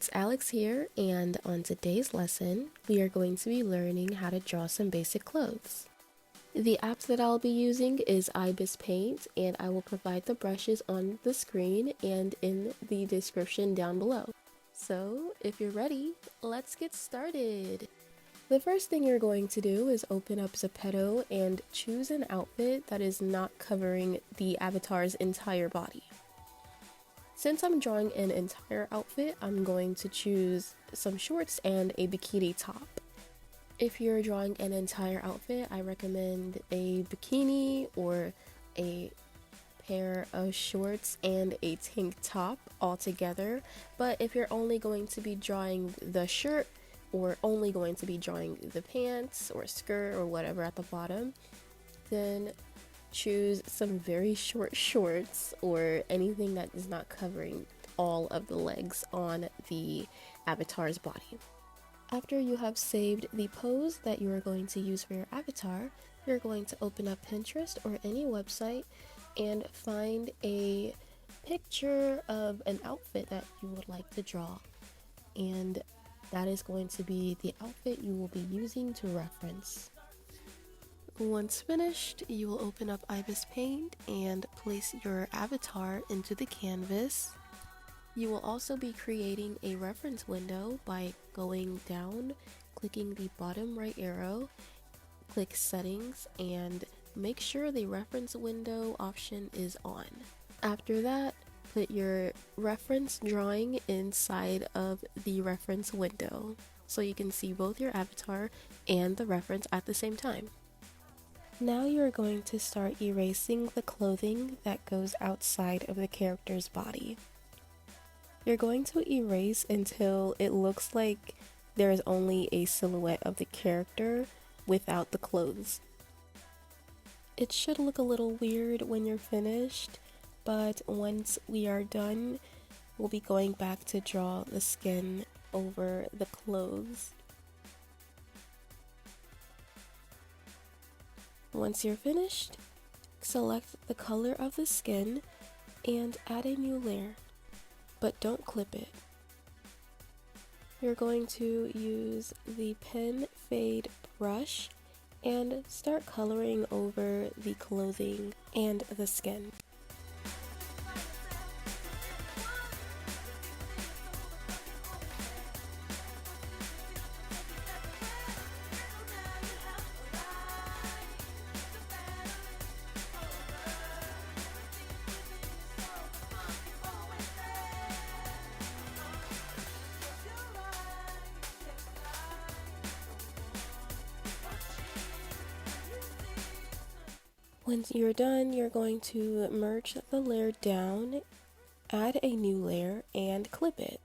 it's Alex here, and on today's lesson, we are going to be learning how to draw some basic clothes. The app that I'll be using is Ibis Paint, and I will provide the brushes on the screen and in the description down below. So, if you're ready, let's get started! The first thing you're going to do is open up ZEPETO and choose an outfit that is not covering the avatar's entire body. Since I'm drawing an entire outfit, I'm going to choose some shorts and a bikini top. If you're drawing an entire outfit, I recommend a bikini or a pair of shorts and a tank top all together. But if you're only going to be drawing the shirt or only going to be drawing the pants or skirt or whatever at the bottom, then choose some very short shorts or anything that is not covering all of the legs on the avatar's body. After you have saved the pose that you are going to use for your avatar, you're going to open up Pinterest or any website and find a picture of an outfit that you would like to draw, and that is going to be the outfit you will be using to reference. Once finished, you will open up Ibis Paint and place your avatar into the canvas. You will also be creating a reference window by going down, clicking the bottom right arrow, click settings, and make sure the reference window option is on. After that, put your reference drawing inside of the reference window so you can see both your avatar and the reference at the same time. Now you're going to start erasing the clothing that goes outside of the character's body. You're going to erase until it looks like there is only a silhouette of the character without the clothes. It should look a little weird when you're finished, but once we are done, we'll be going back to draw the skin over the clothes. Once you're finished, select the color of the skin and add a new layer, but don't clip it. You're going to use the pen fade brush and start coloring over the clothing and the skin. Once you're done, you're going to merge the layer down, add a new layer, and clip it.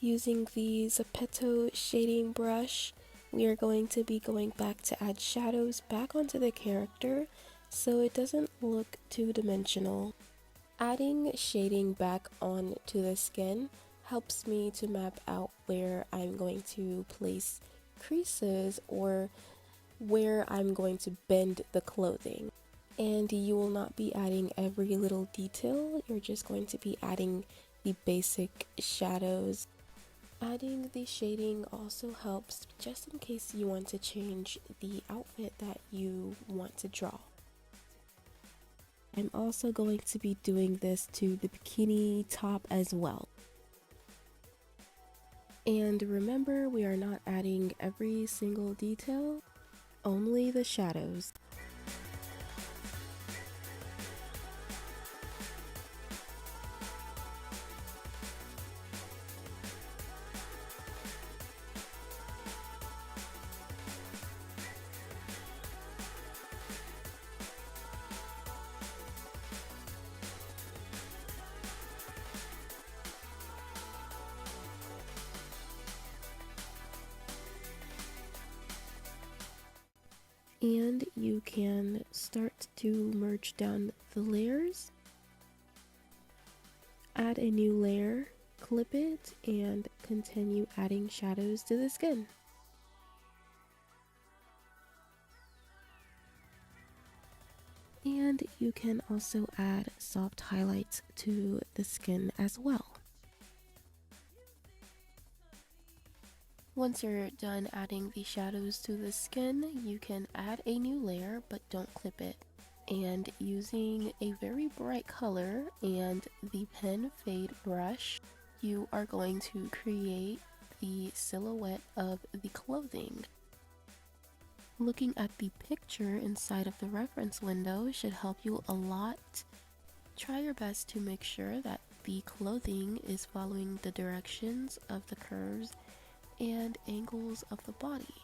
Using the ZEPETO shading brush, we are going to be going back to add shadows back onto the character so it doesn't look two-dimensional. Adding shading back onto the skin helps me to map out where I'm going to place creases or where I'm going to bend the clothing. And you will not be adding every little detail, you're just going to be adding the basic shadows. Adding the shading also helps just in case you want to change the outfit that you want to draw. I'm also going to be doing this to the bikini top as well. And remember, we are not adding every single detail, only the shadows. And you can start to merge down the layers, add a new layer, clip it, and continue adding shadows to the skin. And you can also add soft highlights to the skin as well. Once you're done adding the shadows to the skin, you can add a new layer, but don't clip it. And using a very bright color and the pen fade brush, you are going to create the silhouette of the clothing. Looking at the picture inside of the reference window should help you a lot. Try your best to make sure that the clothing is following the directions of the curves and angles of the body.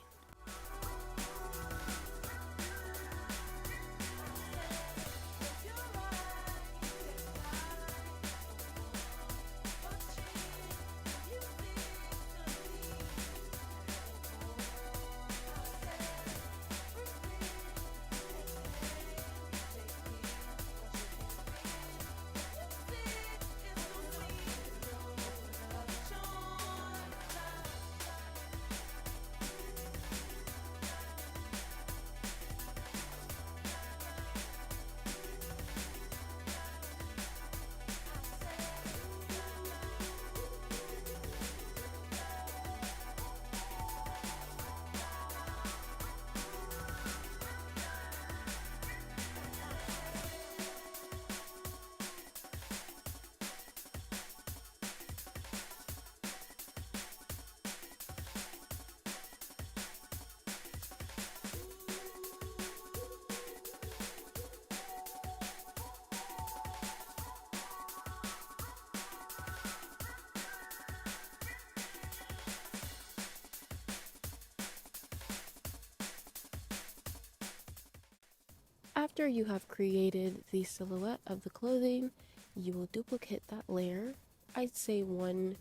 After you have created the silhouette of the clothing, you will duplicate that layer, I'd say 1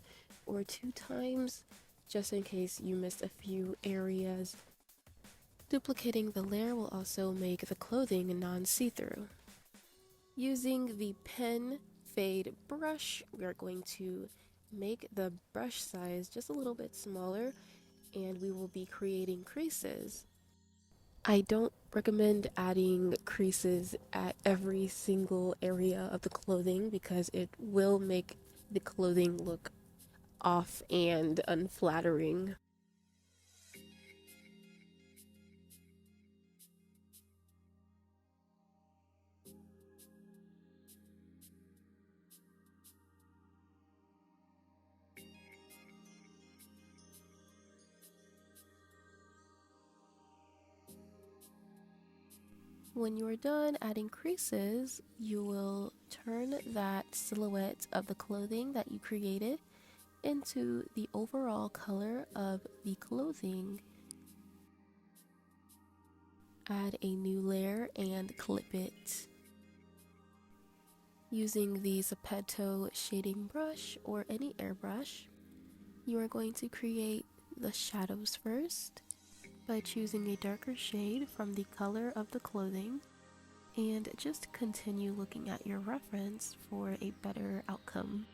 or 2 times, just in case you missed a few areas. Duplicating the layer will also make the clothing non-see-through. Using the pen fade brush, we are going to make the brush size just a little bit smaller, and we will be creating creases. I don't recommend adding creases at every single area of the clothing because it will make the clothing look off and unflattering. When you are done adding creases, you will turn that silhouette of the clothing that you created into the overall color of the clothing. Add a new layer and clip it. Using the ZEPETOR shading brush or any airbrush, you are going to create the shadows first by choosing a darker shade from the color of the clothing, and just continue looking at your reference for a better outcome.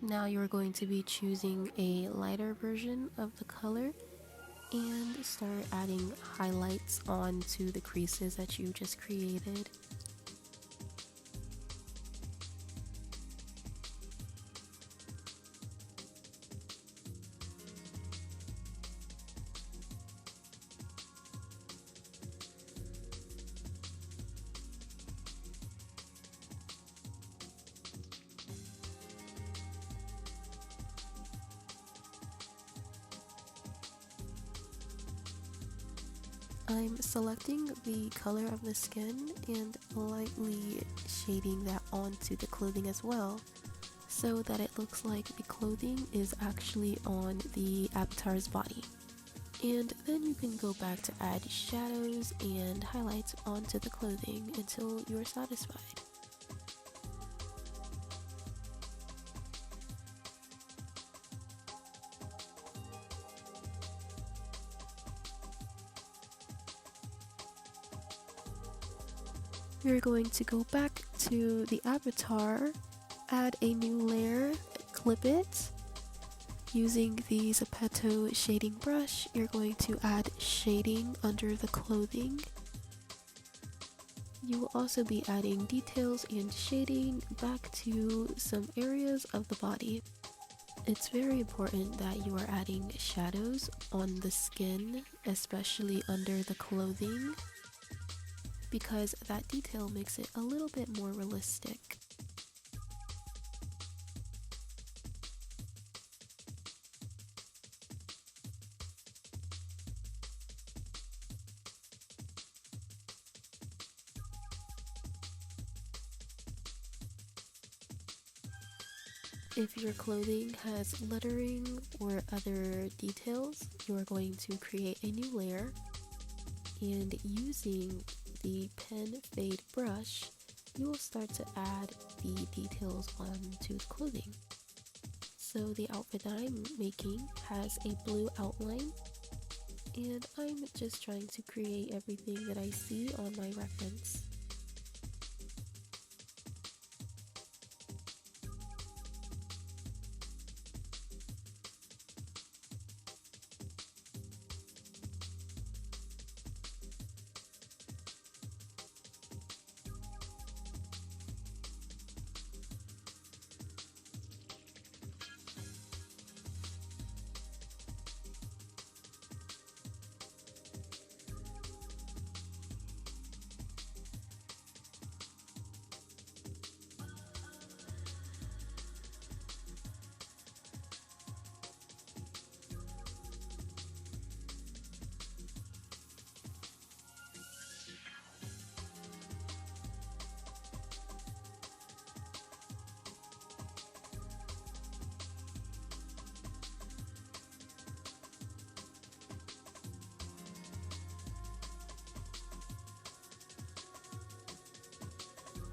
Now you're going to be choosing a lighter version of the color and start adding highlights onto the creases that you just created. I'm selecting the color of the skin and lightly shading that onto the clothing as well, so that it looks like the clothing is actually on the avatar's body. And then you can go back to add shadows and highlights onto the clothing until you're satisfied. You're going to go back to the avatar, add a new layer, clip it. Using the ZEPETOR shading brush, you're going to add shading under the clothing. You will also be adding details and shading back to some areas of the body. It's very important that you are adding shadows on the skin, especially under the clothing, because that detail makes it a little bit more realistic. If your clothing has lettering or other details, you are going to create a new layer, and using the pen fade brush, you will start to add the details onto the clothing. So the outfit that I'm making has a blue outline, and I'm just trying to create everything that I see on my reference.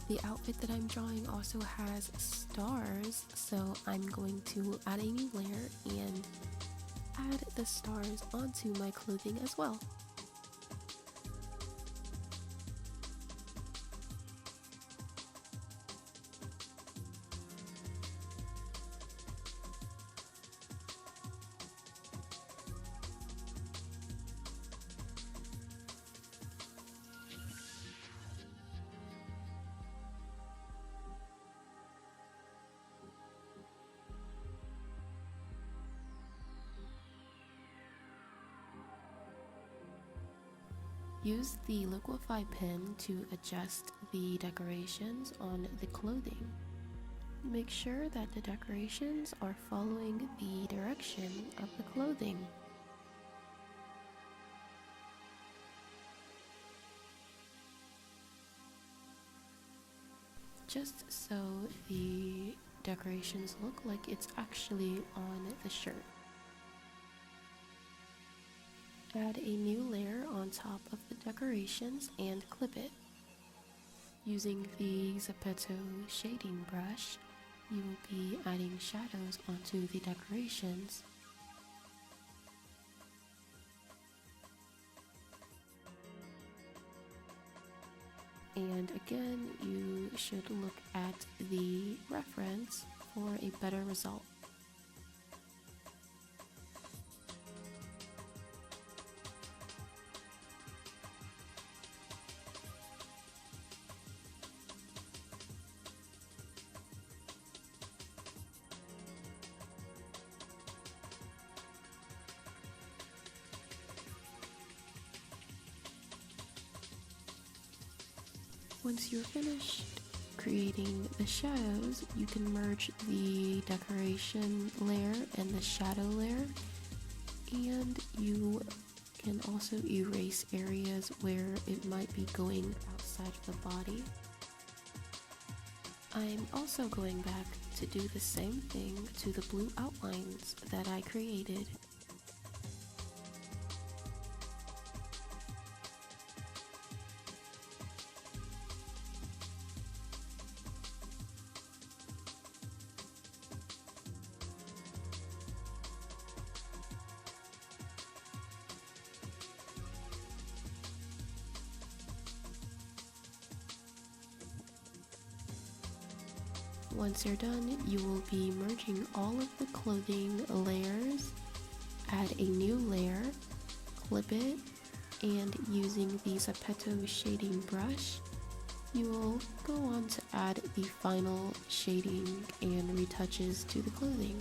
The outfit that I'm drawing also has stars, so I'm going to add a new layer and add the stars onto my clothing as well. Use the liquify pen to adjust the decorations on the clothing. Make sure that the decorations are following the direction of the clothing. Just so the decorations look like it's actually on the shirt. Add a new layer on top of the decorations and clip it. Using the ZEPETOR shading brush, you will be adding shadows onto the decorations. And again, you should look at the reference for a better result. Once you're finished creating the shadows, you can merge the decoration layer and the shadow layer, and you can also erase areas where it might be going outside of the body. I'm also going back to do the same thing to the blue outlines that I created. Once you're done, you will be merging all of the clothing layers, add a new layer, clip it, and using the ZEPETOR shading brush, you will go on to add the final shading and retouches to the clothing.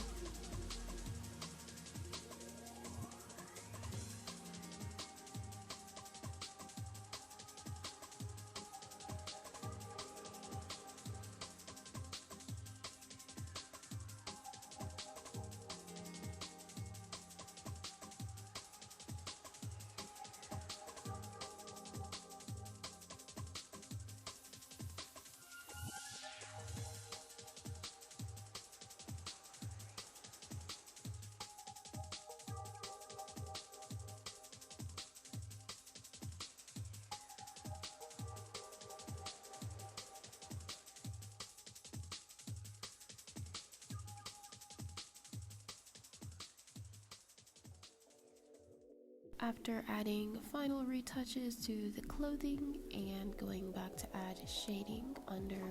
After adding final retouches to the clothing and going back to add shading under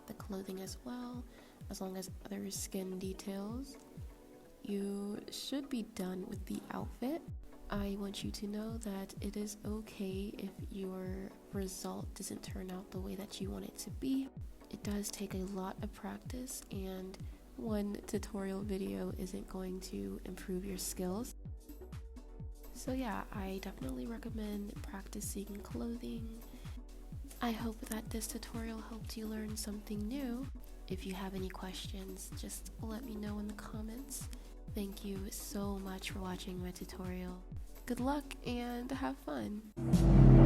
the clothing as well, as long as other skin details, you should be done with the outfit. I want you to know that it is okay if your result doesn't turn out the way that you want it to be. It does take a lot of practice, and one tutorial video isn't going to improve your skills. So yeah, I definitely recommend practicing clothing. I hope that this tutorial helped you learn something new. If you have any questions, just let me know in the comments. Thank you so much for watching my tutorial. Good luck and have fun!